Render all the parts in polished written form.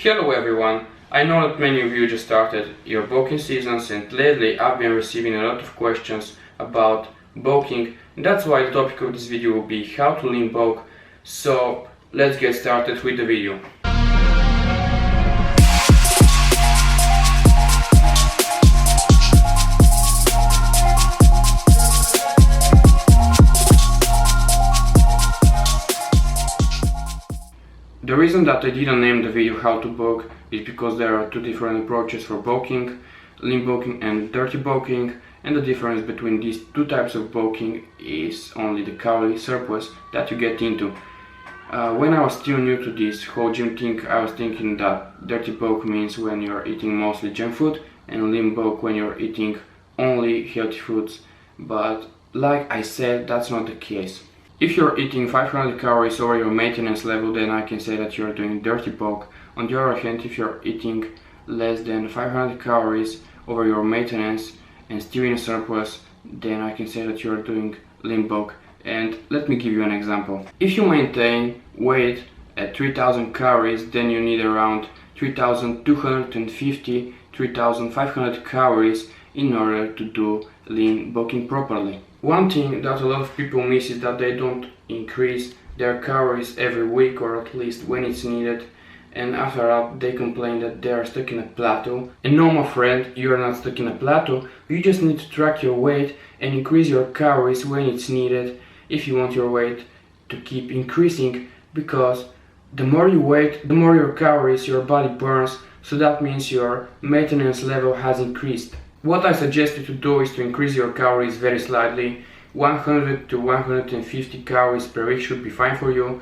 Hello everyone, I know that many of you just started your bulking seasons and lately I've been receiving a lot of questions about bulking. That's why the topic of this video will be how to lean bulk. So let's get started with the video. The reason that I didn't name the video how to bulk is because there are two different approaches for bulking, lean bulking and dirty bulking, and the difference between these two types of bulking is only the calorie surplus that you get into. When I was still new to this whole gym thing, I was thinking that dirty bulk means when you're eating mostly junk food and lean bulk when you're eating only healthy foods, but like I said, that's not the case. If you're eating 500 calories over your maintenance level, then I can say that you're doing dirty bulk. On the other hand, if you're eating less than 500 calories over your maintenance and still in a surplus, then I can say that you're doing lean bulk. And let me give you an example. If you maintain weight at 3000 calories, then you need around 3250, 3500 calories in order to do lean bulking properly. One thing that a lot of people miss is that they don't increase their calories every week, or at least when it's needed, and after that they complain that they are stuck in a plateau. And no, my friend, you are not stuck in a plateau. You just need to track your weight and increase your calories when it's needed if you want your weight to keep increasing, because the more you weigh, the more your calories your body burns, so that means your maintenance level has increased. What I suggest you to do is to increase your calories very slightly. 100 to 150 calories per week should be fine for you,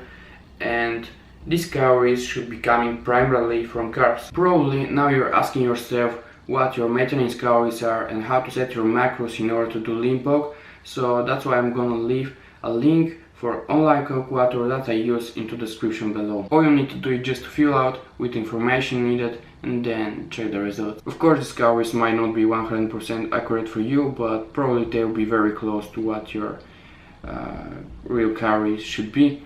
and these calories should be coming primarily from carbs. Probably now you're asking yourself what your maintenance calories are and how to set your macros in order to do lean bulk. So that's why I'm gonna leave a link for online calculator that I use into the description below. All you need to do is just to fill out with the information needed and then check the results. Of course, these calories might not be 100% accurate for you, but probably they will be very close to what your real calories should be.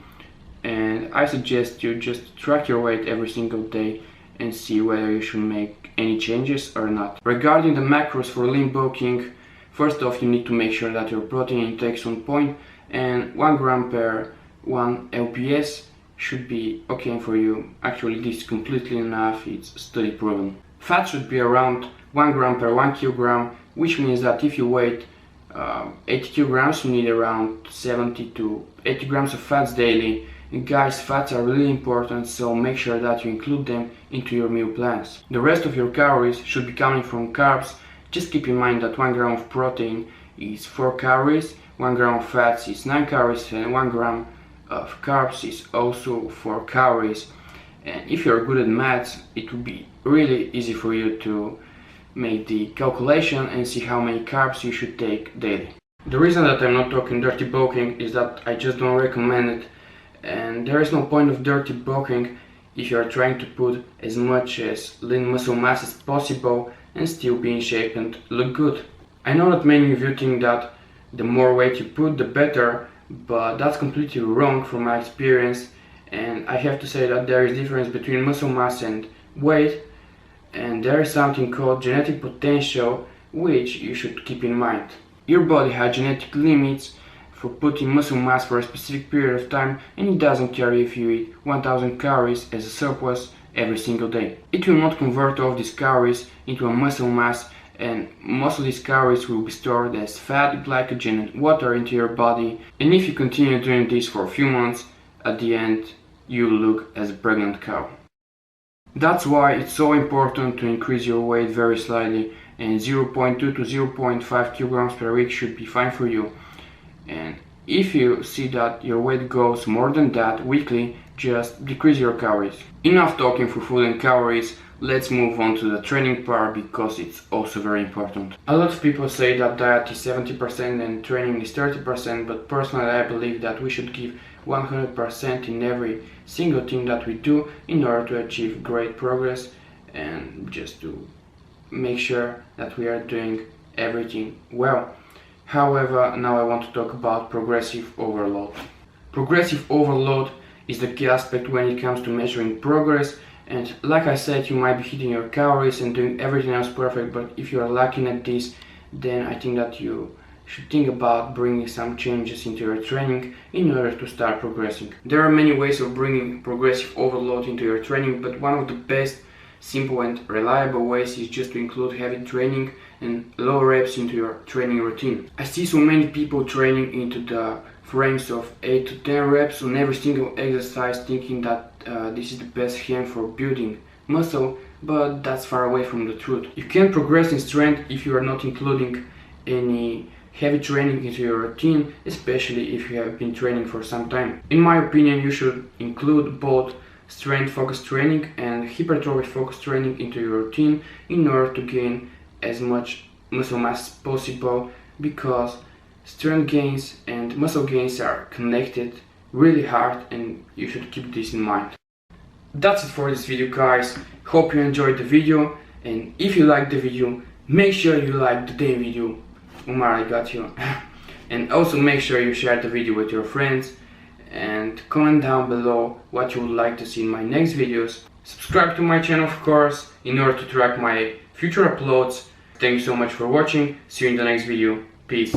And I suggest you just track your weight every single day and see whether you should make any changes or not. Regarding the macros for lean bulking, first off, you need to make sure that your protein intake is on point, and 1 gram per 1 lps should be okay for you. Actually, this is completely enough, it's study proven. Fat should be around 1 gram per 1 kilogram, which means that if you weigh 80 kilograms, you need around 70 to 80 grams of fats daily. And guys, fats are really important, so make sure that you include them into your meal plans. The rest of your calories should be coming from carbs. Just keep in mind that 1 gram of protein is 4 calories, 1 gram of fats is 9 calories, and 1 gram of carbs is also 4 calories. And if you're good at maths, it will be really easy for you to make the calculation and see how many carbs you should take daily. The reason that I'm not talking dirty bulking is that I just don't recommend it, and there is no point of dirty bulking if you are trying to put as much as lean muscle mass as possible and still be in shape and look good. I know that many of you think that the more weight you put, the better, but that's completely wrong from my experience, and I have to say that there is difference between muscle mass and weight, and there is something called genetic potential, which you should keep in mind. Your body has genetic limits for putting muscle mass for a specific period of time, and it doesn't care if you eat 1000 calories as a surplus every single day. It will not convert all of these calories into a muscle mass, and most of these calories will be stored as fat, glycogen and water into your body. And if you continue doing this for a few months, at the end you look as a pregnant cow. That's why it's so important to increase your weight very slightly, and 0.2 to 0.5 kilograms per week should be fine for you. And if you see that your weight goes more than that weekly, just decrease your calories. Enough talking for food and calories. Let's move on to the training part, because it's also very important. A lot of people say that diet is 70% and training is 30%, but personally I believe that we should give 100% in every single thing that we do in order to achieve great progress and just to make sure that we are doing everything well. However, now I want to talk about progressive overload. Progressive overload is the key aspect when it comes to measuring progress And like I said, you might be hitting your calories and doing everything else perfect, but if you are lacking at this, then I think that you should think about bringing some changes into your training in order to start progressing. There are many ways of bringing progressive overload into your training, but one of the best, simple and reliable ways is just to include heavy training and low reps into your training routine. I see so many people training into the frames of 8 to 10 reps on every single exercise, thinking that this is the best hand for building muscle, but that's far away from the truth. You can't progress in strength if you are not including any heavy training into your routine, especially if you have been training for some time. In my opinion, you should include both strength focused training and hypertrophy focused training into your routine in order to gain as much muscle mass as possible, because strength gains and muscle gains are connected really hard, and you should keep this in mind. That's it for this video, guys. Hope you enjoyed the video, and if you liked the video, make sure you like the damn video. Umar, I got you. And also make sure you share the video with your friends, and comment down below what you would like to see in my next videos. Subscribe to my channel, of course, in order to track my future uploads. Thank you so much for watching. See you in the next video. Peace.